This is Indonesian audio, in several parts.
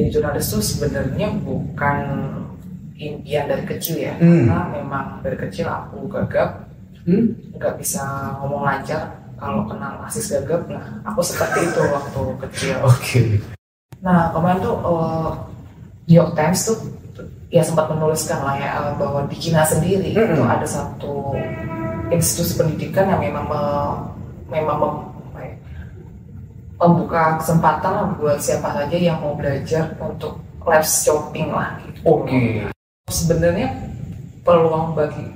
Jadi jurnalis tuh sebenarnya bukan impian dari kecil ya, karena memang dari kecil aku gagap, nggak bisa ngomong lancar. Kalau kenal Asis gagap, nah aku seperti itu waktu kecil. Oke. Nah kemarin tuh New York Times tuh ya sempat menuliskan lah ya bahwa di Cina sendiri itu ada satu institusi pendidikan yang memang membuka kesempatan buat siapa saja yang mau belajar untuk live shopping lah gitu. Oke. Sebenarnya peluang bagi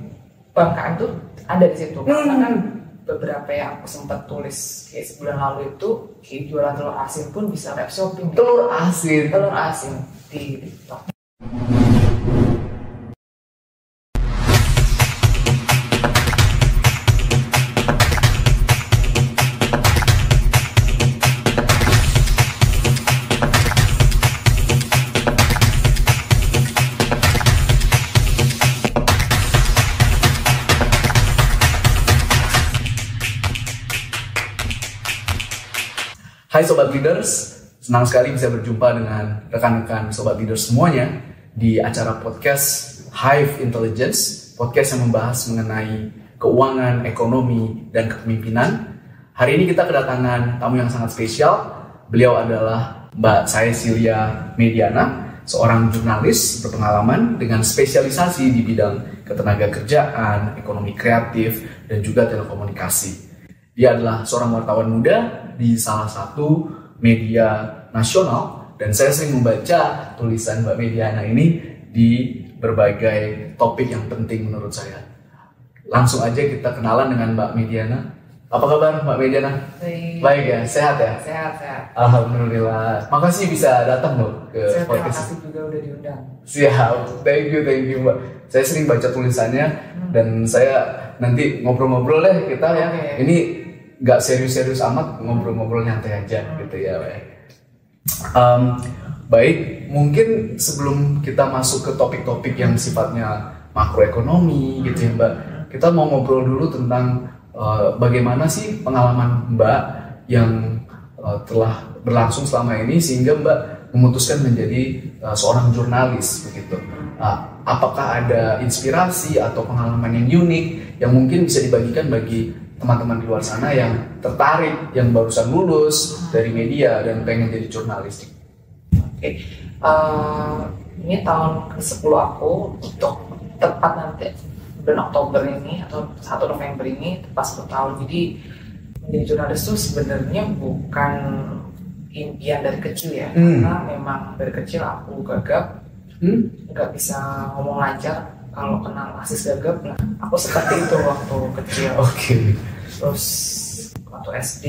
UMKM tuh ada di situ, karena kan beberapa yang aku sempat tulis kayak sebulan lalu itu kayak jualan telur asin pun bisa live shopping. Telur asin di TikTok. Hai Sobat Leaders, senang sekali bisa berjumpa dengan rekan-rekan Sobat Leaders semuanya di acara podcast Hive Intelligence, podcast yang membahas mengenai keuangan, ekonomi, dan kepemimpinan. Hari ini kita kedatangan tamu yang sangat spesial. Beliau adalah Mbak Cecilia Mediana, seorang jurnalis berpengalaman dengan spesialisasi di bidang ketenagakerjaan, ekonomi kreatif, dan juga telekomunikasi. Dia adalah seorang wartawan muda di salah satu media nasional, dan saya sering membaca tulisan Mbak Mediana ini di berbagai topik yang penting menurut saya. Langsung aja kita kenalan dengan Mbak Mediana. Apa kabar Mbak Mediana? Baik ya, sehat ya? Sehat. Alhamdulillah. Makasih bisa datang loh ke podcast. Terima kasih juga udah diundang. Siap, thank you Mbak. Saya sering baca tulisannya dan saya nanti ngobrol-ngobrol deh kita ya. Ini nggak serius-serius amat, ngobrol-ngobrol nyantai aja gitu ya. Baik, mungkin sebelum kita masuk ke topik-topik yang sifatnya makroekonomi gitu ya Mbak, kita mau ngobrol dulu tentang bagaimana sih pengalaman Mbak yang telah berlangsung selama ini sehingga Mbak memutuskan menjadi seorang jurnalis begitu. Apakah ada inspirasi atau pengalaman yang unik yang mungkin bisa dibagikan bagi teman-teman di luar sana yang tertarik, yang barusan lulus dari media dan pengen jadi jurnalis? Ini tahun ke-10 aku, untuk tepat nanti bulan Oktober ini atau 1 November ini tepat 10 tahun. Jadi menjadi jurnalis itu sebenarnya bukan impian dari kecil ya, karena memang dari kecil aku gagap, nggak bisa ngomong lancar. Kalau kenal Asis gagap, nah aku seperti itu waktu kecil. Terus waktu SD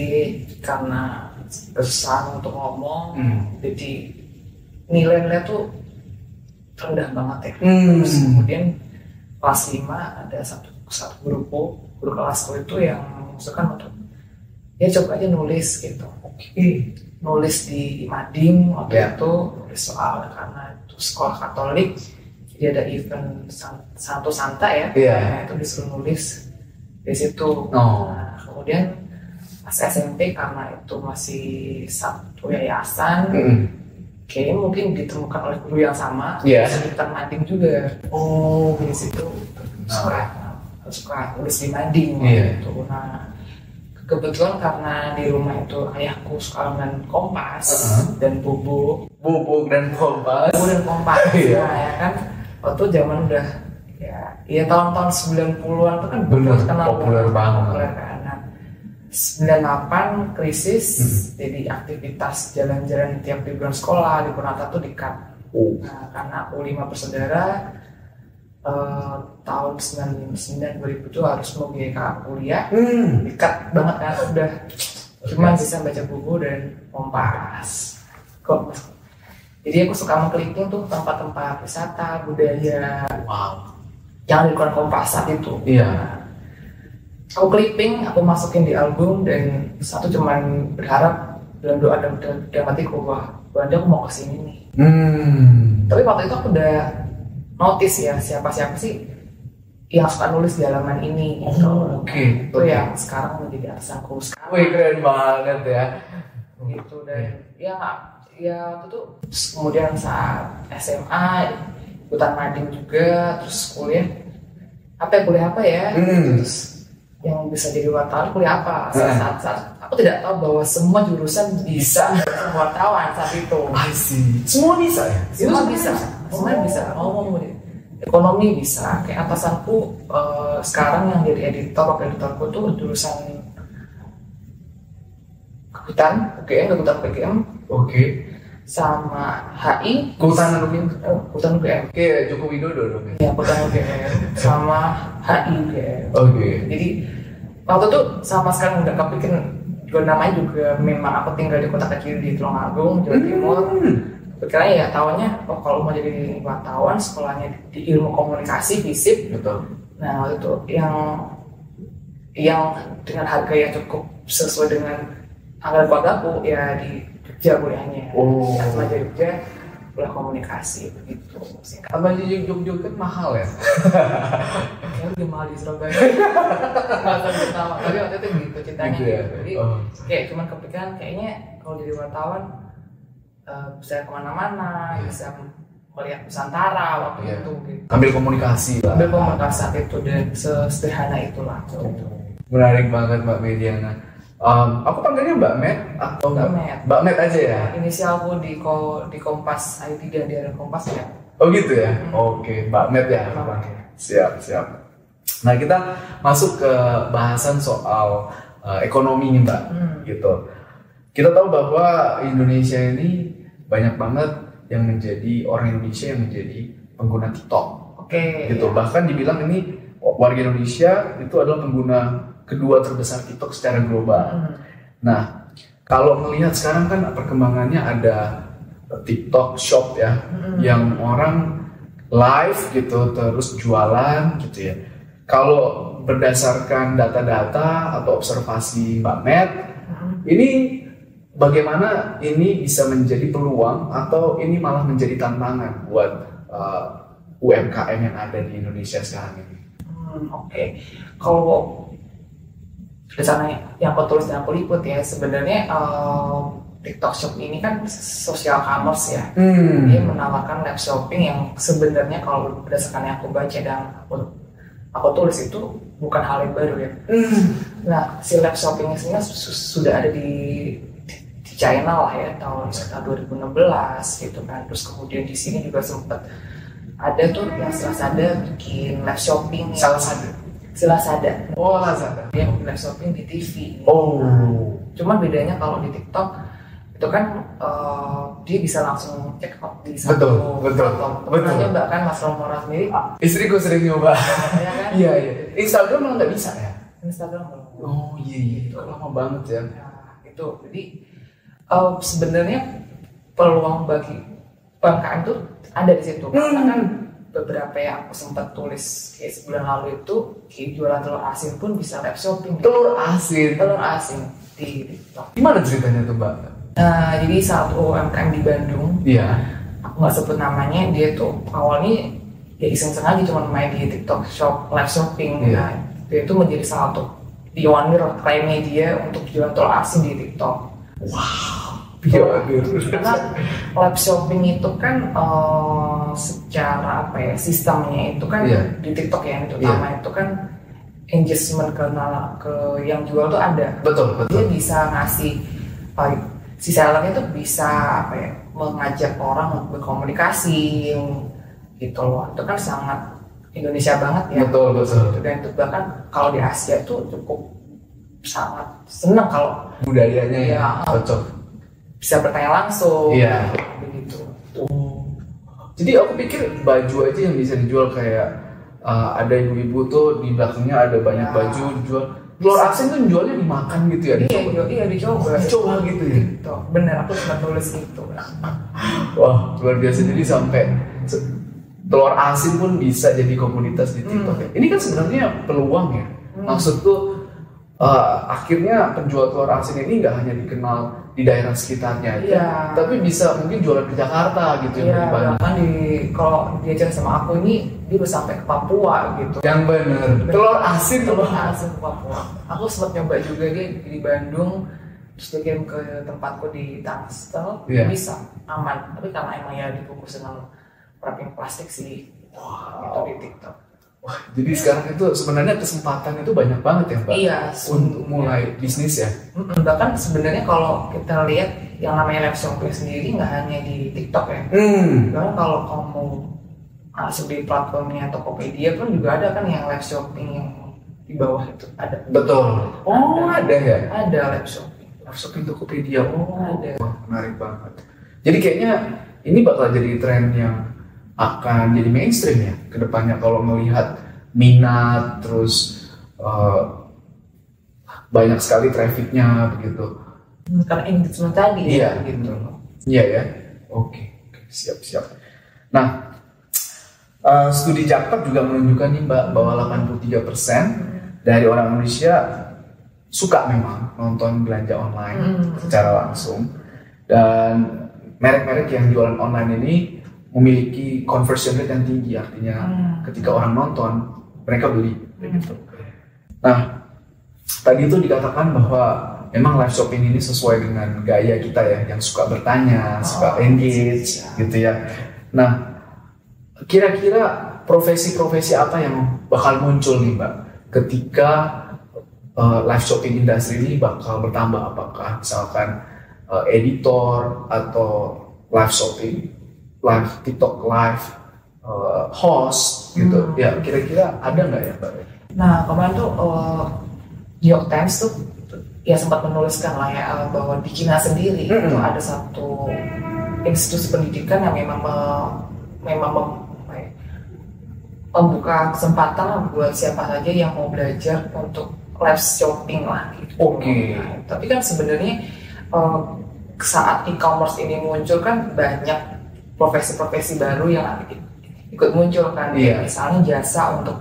karena besar untuk ngomong, jadi nilai-nilai tuh rendah banget ya. Terus kemudian kelas 5 ada satu guru kelasku itu yang mengusulkan untuk ya coba aja nulis gitu. Nulis di Mading waktu itu, nulis soal karena itu sekolah Katolik. Jadi ada event Santo Santa ya, nah, itu disuruh nulis di situ. Nah, kemudian pas SMP karena itu masih satu yayasan, kayaknya mungkin ditemukan oleh guru yang sama, sekitar Mading juga. Di situ suka nulis di Mading gitu. Nah, kebetulan karena di rumah itu ayahku suka dengan Kompas dan Bubuk dan Kompas. Nah, ya kan waktu zaman udah ya tahun-tahun 90-an itu kan populer banget. Nah, 98 krisis, jadi aktivitas jalan-jalan tiap liburan sekolah, liburan Natal tuh di-cut. Nah, karena aku 5 bersaudara, tahun 99 2000 itu harus membiayai kuliah, di-cut banget kan, udah cuma bisa baca buku dan Kompas. Jadi aku suka mengkeliling tuh tempat-tempat wisata, budaya yang di luar Kompas saat itu. Aku clipping, aku masukin di album, dan satu cuman berharap dalam doa dan hatiku bahwa aku mau kesini nih. Tapi waktu itu aku udah notice ya siapa-siapa sih yang suka nulis di halaman ini gitu. Itu yang sekarang menjadi atasanku sekarang. Keren banget ya. Gitu, dan ya ya waktu itu kemudian saat SMA ikutan mading juga, terus kuliah apa ya terus yang bisa jadi wartawan kuliah apa saat aku tidak tahu bahwa semua jurusan bisa wartawan saat itu. Semua bisa ya? Semua bisa. Ngomong ekonomi bisa. Kayak atasanku sekarang yang jadi editorku tuh jurusan kehutanan UGM. Oke. Sama HI. Kehutanan UGM. Kehutanan UGM. Kayak Joko Widodo dong ya? Iya, kehutanan UGM. Sama HI UGM. Oke. Jadi waktu itu sama sekali nggak kepikir. Juga namanya juga memang aku tinggal di kota kecil di Tulungagung, Jawa Timur. Kebetulan ya tahunya, kalau mau jadi wartawan sekolahnya di ilmu komunikasi, FISIP. Betul. Nah waktu itu yang dengan harga yang cukup sesuai dengan anggaran keluargaku ya di Jogja kuliahnya. Setelah dari Jogja kuliah komunikasi begitu. Apa di Jogja kan mahal ya? Kayaknya lebih mahal di Surabaya. Bahasa pertama, tapi waktu itu gitu ceritanya. Gitu ya? Jadi kayak cuman kepikiran kayaknya kalau jadi wartawan bisa kemana-mana, bisa melihat Nusantara waktu itu. Gitu. Ambil komunikasi lah. Ambil komunikasi saat itu dan sesederhana itulah. Menarik banget Mbak Mediana. Aku panggilnya Mbak Med atau Mbak Med aja ya? Inisialku di Kompas ID dan di Kompas ya. Oh gitu ya? Oke, Mbak Med ya. Siap. Nah kita masuk ke bahasan soal ekonomi nih Mbak. Gitu. Kita tahu bahwa Indonesia ini banyak banget yang menjadi orang Indonesia yang menjadi pengguna TikTok. Oke. Gitu. Bahkan dibilang ini warga Indonesia itu adalah pengguna kedua terbesar TikTok secara global. Nah, kalau melihat sekarang kan perkembangannya ada TikTok Shop ya, yang orang live gitu terus jualan gitu ya. Kalau berdasarkan data-data atau observasi Mbak Med, ini bagaimana ini bisa menjadi peluang atau ini malah menjadi tantangan buat UMKM yang ada di Indonesia sekarang ini? Oke. Kalau sana yang aku tulis dan aku liput ya sebenarnya TikTok Shop ini kan social commerce ya. Dia menawarkan live shopping yang sebenarnya kalau berdasarkan yang aku baca dan aku tulis itu bukan hal yang baru ya. Nah si live shopping ini sudah ada di China lah ya tahun sekitar 2016 gitu kan. Terus kemudian di sini juga sempat ada tuh yang Lazada bikin live shopping. Lazada. Oh, Lazada. Dia live shopping di TV. Cuman bedanya kalau di TikTok itu kan dia bisa langsung check out di satu platform. Betul. Nyoba kan Mas Romora sendiri. Istriku sering nyoba. Ya kan? Iya. Instagram malah nggak bisa ya? Instagram belum. Oh iya. Itu lama banget ya. Nah, itu jadi sebenarnya peluang bagi UMKM itu ada di situ. Karena kan beberapa yang aku sempat tulis kayak sebulan lalu itu kayak jualan telur asin pun bisa live shopping. Telur asin di TikTok. Gimana ceritanya tuh Mbak? Jadi satu UMKM di Bandung. Iya. Aku nggak sebut namanya. Dia tuh awalnya ya iseng-iseng aja cuma main di TikTok Shop live shopping. Nah, dia itu menjadi salah satu pionir klaimnya dia untuk jualan telur asin di TikTok. Wow. Pionir. Karena live shopping itu kan secara apa ya sistemnya itu kan di TikTok ya yang utama itu kan engagement ke yang jual tuh ada. Betul. Dia bisa ngasih si sellernya tuh bisa apa ya mengajak orang untuk berkomunikasi gitu loh. Itu kan sangat Indonesia banget ya. Betul. Dan itu bahkan kalau di Asia tuh cukup sangat senang kalau budayanya ya cocok. Bisa bertanya langsung. Iya. Begitu. Jadi aku pikir baju aja yang bisa dijual kayak ada ibu-ibu tuh di belakangnya ada banyak baju dijual. Telur asin tuh jualnya dimakan gitu ya? Iya dicoba gitu ya? Gitu. Bener, aku cuma tulis gitu. Wah luar biasa, jadi sampai telur asin pun bisa jadi komunitas di TikTok ya. Ini kan sebenarnya peluang ya. Maksudku akhirnya penjual telur asin ini nggak hanya dikenal di daerah sekitarnya aja, tapi bisa mungkin jualan ke Jakarta gitu ya. Bahkan kalau diajak sama aku ini dia bisa sampai ke Papua gitu. Yang bener. Telur asin ke Papua. Aku sempat nyoba juga dia di Bandung terus dikirim ke tempatku di Tangsel, bisa aman. Tapi karena emang ya dibungkus dengan wrapping plastik sih, itu di TikTok. Wah, jadi sekarang itu sebenarnya kesempatan itu banyak banget ya Mbak? Iya, untuk mulai bisnis ya? Bahkan sebenarnya kalau kita lihat yang namanya live shopping sendiri nggak hanya di TikTok ya. Bahkan kalau kamu masuk di platformnya Tokopedia pun juga ada kan yang live shopping yang di bawah itu ada. Betul. Oh ada ya? Ada live shopping. Live shopping Tokopedia. Ada. Wah, menarik banget. Jadi kayaknya ini bakal jadi tren yang akan jadi mainstream ya kedepannya kalau melihat minat terus banyak sekali trafficnya begitu. Karena engagement tadi iya, gitu. Iya ya. Oke, siap. Nah, studi Jakpro juga menunjukkan nih Mbak bahwa 83% dari orang Indonesia suka memang nonton belanja online secara langsung, dan merek-merek yang jualan online ini memiliki conversion rate yang tinggi, artinya ketika orang nonton mereka beli gitu. Nah, tadi itu dikatakan bahwa memang live shopping ini sesuai dengan gaya kita ya, yang suka bertanya, suka engage gitu ya. Nah, kira-kira profesi-profesi apa yang bakal muncul nih Mbak ketika live shopping industry ini bakal bertambah? Apakah misalkan editor atau live shopping, live TikTok live, host gitu ya, kira-kira ada nggak ya Mbak? Nah kemarin tuh New York Times tuh ya sempat menuliskan lah ya bahwa di China sendiri itu ada satu institusi pendidikan yang memang membuka kesempatan lah buat siapa saja yang mau belajar untuk live shopping lah gitu. Oke. Nah, tapi kan sebenarnya saat e-commerce ini muncul kan banyak profesi-profesi baru yang ikut muncul kan. Misalnya jasa untuk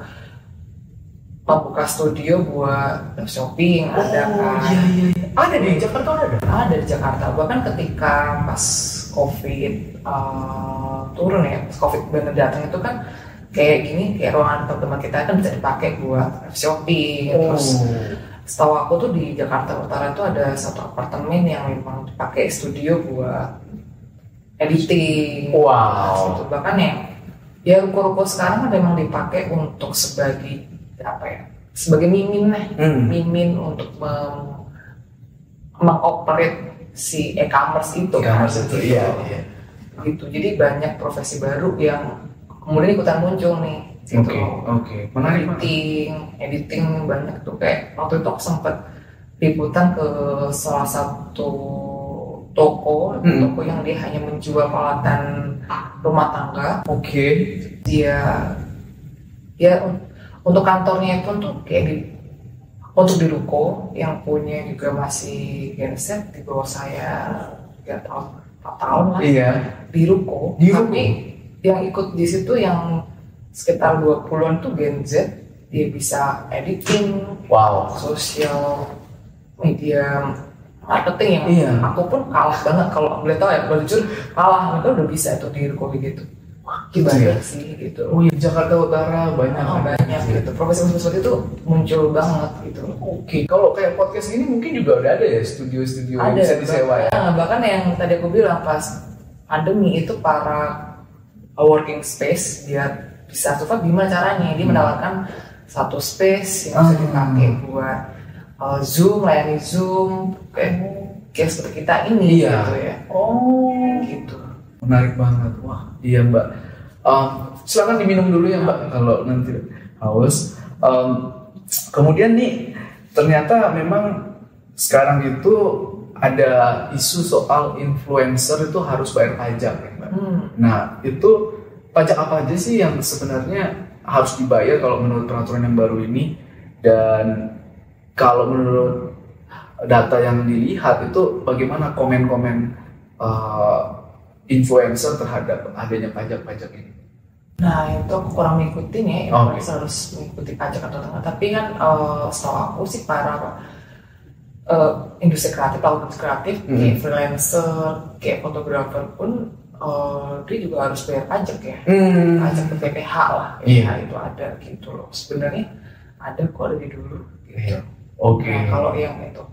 membuka studio buat live shopping ada kan. Iya. Ada di Jakarta Ada di Jakarta. Bahkan ketika pas COVID turun ya, pas COVID bener datang itu kan kayak gini, kayak ruangan teman-teman kita kan bisa dipakai buat live shopping. Terus setahu aku tuh di Jakarta Utara itu ada satu apartemen yang memang dipakai studio buat editing. Wow. Gitu. Bahkan ya ruko-ruko sekarang kan memang dipakai untuk sebagai sebagai mimin mimin untuk mengoperate si e-commerce itu. Iya. Gitu. Jadi banyak profesi baru yang kemudian ikutan muncul nih. Oke. Menarik. Editing banyak tuh, kayak waktu itu aku sempat liputan ke salah satu toko yang dia hanya menjual peralatan rumah tangga. Oke. Dia untuk kantornya pun tuh kayak untuk di ruko yang punya juga masih genset di bawah saya 3 tahun 4 tahun lah. Iya. Di ruko. Tapi yang ikut di situ yang sekitar 20-an tuh Gen Z, dia bisa editing, sosial media marketing yang aku pun kalah banget kalau boleh tahu ya, kalau jujur kalah, mereka udah bisa itu di ruko gitu. Gitu banyak ya? Sih gitu. Jakarta Utara banyak gitu. Profesi seperti itu muncul banget gitu. Oke, kalau kayak podcast ini mungkin juga udah ada ya studio-studio yang bisa disewa ya. Bahkan yang tadi aku bilang pas pandemi itu para working space biar bisa survive, gimana caranya? Dia menawarkan satu space yang bisa dipakai buat Zoom, layani Zoom kayak seperti kita ini gitu ya. Gitu. Menarik banget. Wah, iya Mbak. Silakan diminum dulu ya Mbak kalau nanti haus. Kemudian nih ternyata memang sekarang itu ada isu soal influencer itu harus bayar pajak ya Mbak. Nah itu pajak apa aja sih yang sebenarnya harus dibayar kalau menurut peraturan yang baru ini, dan kalau menurut data yang dilihat itu bagaimana komen-komen influencer terhadap adanya pajak-pajak ini? Nah itu aku kurang ngikutin ya, influencer harus mengikuti pajak atau enggak. Tapi kan setahu aku sih para industri kreatif, pelaku kreatif, kayak freelancer, kayak fotografer pun dia juga harus bayar pajak ya. Pajak ke PPH lah, itu ada gitu loh. Sebenarnya ada kok dari dulu gitu. Oke. Nah, kalau yang itu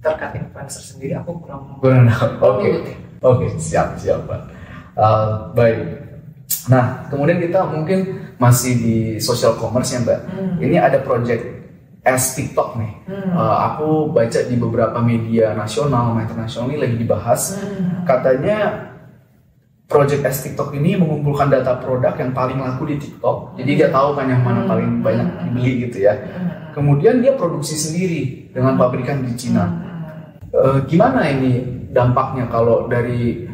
terkait influencer sendiri aku belum Oke, siap Pak. Baik. Nah, kemudian kita mungkin masih di social commerce ya Mbak. Ini ada project TikTok nih. Aku baca di beberapa media nasional sama internasional ini lagi dibahas. Katanya project TikTok ini mengumpulkan data produk yang paling laku di TikTok. Jadi dia tahu kan yang mana paling banyak dibeli gitu ya. Kemudian dia produksi sendiri dengan pabrikan di Cina. Gimana ini dampaknya kalau dari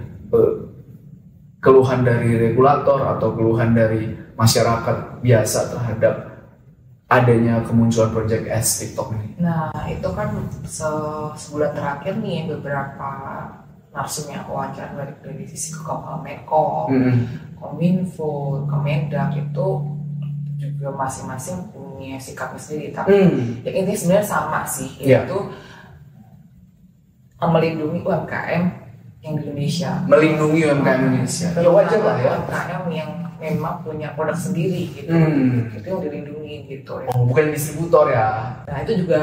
keluhan dari regulator atau keluhan dari masyarakat biasa terhadap adanya kemunculan project TikTok ini? Nah, itu kan sebulan terakhir nih beberapa narsum yang aku wawancara dari sisi Menkom, Kominfo, Kemendak itu juga masing-masing punya sikapnya sendiri. Tapi yang ini sebenarnya sama sih, yaitu melindungi UMKM yang di Indonesia. Melindungi UMKM Indonesia. Ya wajar lah ya. UMKM yang memang punya produk sendiri gitu. Itu yang dilindungi gitu ya. Oh, bukan distributor ya. Nah, itu juga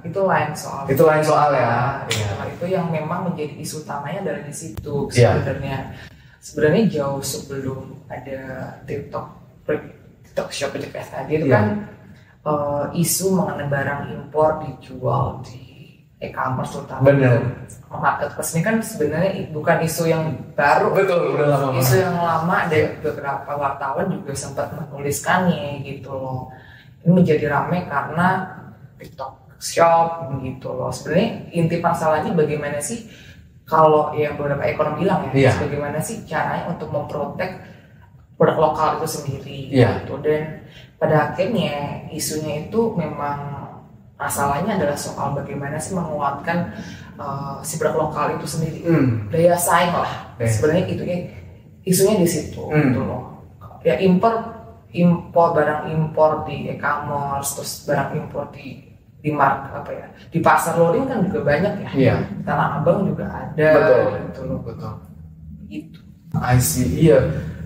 itu lain soal. Itu lain soal ya. Nah, itu yang memang menjadi isu utamanya dari situ sebenarnya. Sebenarnya jauh sebelum ada TikTok Shop Project tadi itu kan isu mengenai barang impor dijual di e-commerce terutama. Benar. Marketplace ini kan sebenarnya bukan isu yang baru. Betul, udah lama. Isu yang lama, ada beberapa wartawan juga sempat menuliskannya gitu loh. Ini menjadi ramai karena TikTok Shop gitu loh. Sebenarnya inti masalahnya bagaimana sih kalau yang beberapa ekonom bilang ya, bagaimana sih caranya untuk memprotek produk lokal itu sendiri gitu. Dan pada akhirnya isunya itu memang masalahnya adalah soal bagaimana sih menguatkan si produk lokal itu sendiri, daya saing lah. Sebenarnya isunya di situ gitu loh. Ya impor barang impor di e-commerce, terus barang impor di di pasar loading kan juga banyak ya. Tanah Abang juga ada. Betul. Gitu. I see. Iya.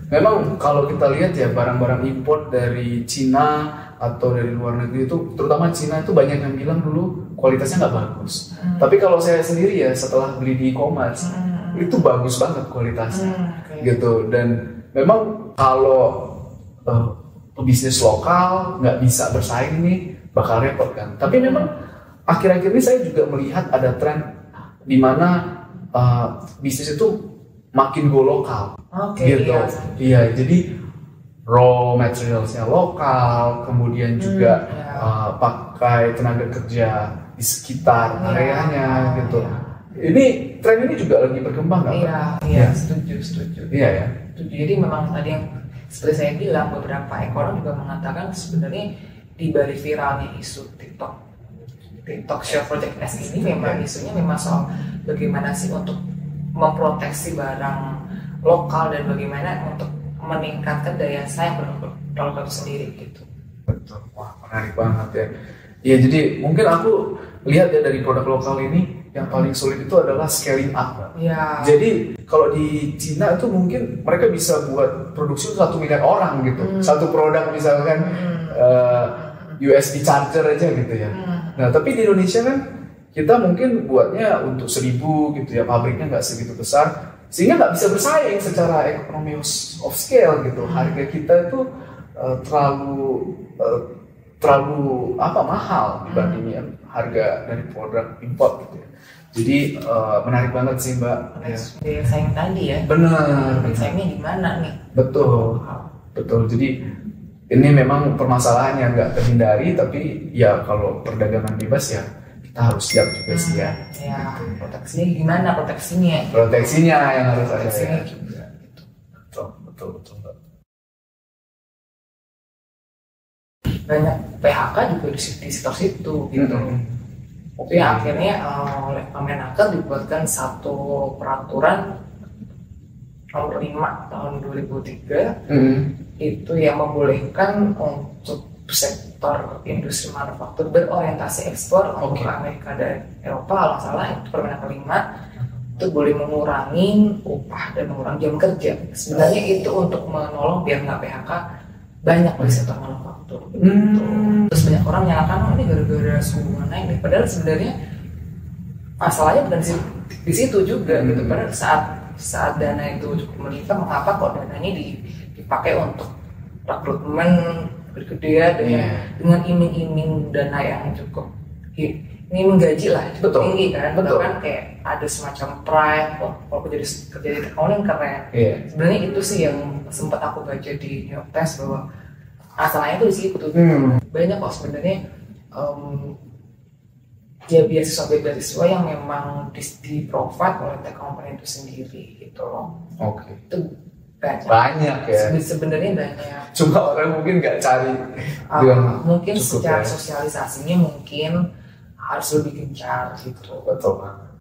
Memang kalau kita lihat ya barang-barang impor dari Cina atau dari luar negeri itu, terutama Cina itu banyak yang bilang dulu kualitasnya nggak bagus. Tapi kalau saya sendiri ya setelah beli di e-commerce itu bagus banget kualitasnya, gitu. Dan memang kalau bisnis lokal nggak bisa bersaing nih bakal repot kan. Tapi memang akhir-akhir ini saya juga melihat ada tren di mana bisnis itu makin go lokal, gitu. Iya, jadi raw materialsnya lokal, kemudian juga pakai tenaga kerja di sekitar areanya, gitu. Ini tren ini juga lagi berkembang nggak? Iya, setuju. Iya ya. Jadi memang tadi yang seperti saya bilang, beberapa ekonom juga mengatakan sebenarnya di balik viralnya isu TikTok Shop Project S ini memang isunya memang soal bagaimana sih untuk memproteksi barang lokal dan bagaimana untuk meningkatkan daya saing produk itu sendiri gitu. Betul, wah menarik banget ya. Ya jadi mungkin aku lihat ya dari produk lokal ini yang paling sulit itu adalah scaling up. Ya. Jadi kalau di Cina itu mungkin mereka bisa buat produksi 1 miliar orang gitu, satu produk misalkan USB charger aja gitu ya. Nah tapi di Indonesia kan kita mungkin buatnya untuk 1.000 gitu ya, pabriknya nggak segitu besar, sehingga nggak bisa bersaing secara economy of scale gitu. Harga kita itu terlalu mahal dibandingin harga dari produk import gitu ya. Jadi menarik banget sih Mbak. Daya saing tadi ya. Benar. Saingnya di mana nih? Betul. Jadi ini memang permasalahan yang nggak terhindari, tapi ya kalau perdagangan bebas ya kita harus siap juga sih ya. Ya, proteksinya gimana proteksinya? Proteksinya yang harus ada ya. Juga. Betul. Banyak PHK juga di sektor situ gitu. Tapi akhirnya oleh Kemenaker dibuatkan satu peraturan nomor 5 tahun 2003 itu yang membolehkan untuk sektor industri manufaktur berorientasi ekspor untuk Amerika dan Eropa, kalau salah itu Permenaker 5 itu boleh mengurangi upah dan mengurangi jam kerja. Sebenarnya itu untuk menolong biar nggak PHK banyak di sektor manufaktur. Terus banyak orang menyalahkan ini gara-gara suku bunga naik. Padahal sebenarnya masalahnya bukan di situ juga gitu. Padahal saat dana itu cukup melimpah, mengapa kok dananya dipakai untuk rekrutmen bergede dengan iming-iming dana yang cukup ini menggaji lah cukup tinggi kan. Betul kan, kayak ada semacam pride kalau kerja di accounting keren. Sebenarnya itu sih yang sempat aku baca di New York Times, bahwa masalahnya itu di situ. Banyak kok sebenarnya ya beasiswa yang memang di provide oleh tech company itu sendiri gitu loh. Itu banyak ya. Sebenarnya banyak. Cuma orang mungkin nggak cari. Mungkin secara sosialisasinya mungkin harus lebih gencar gitu. Betul banget.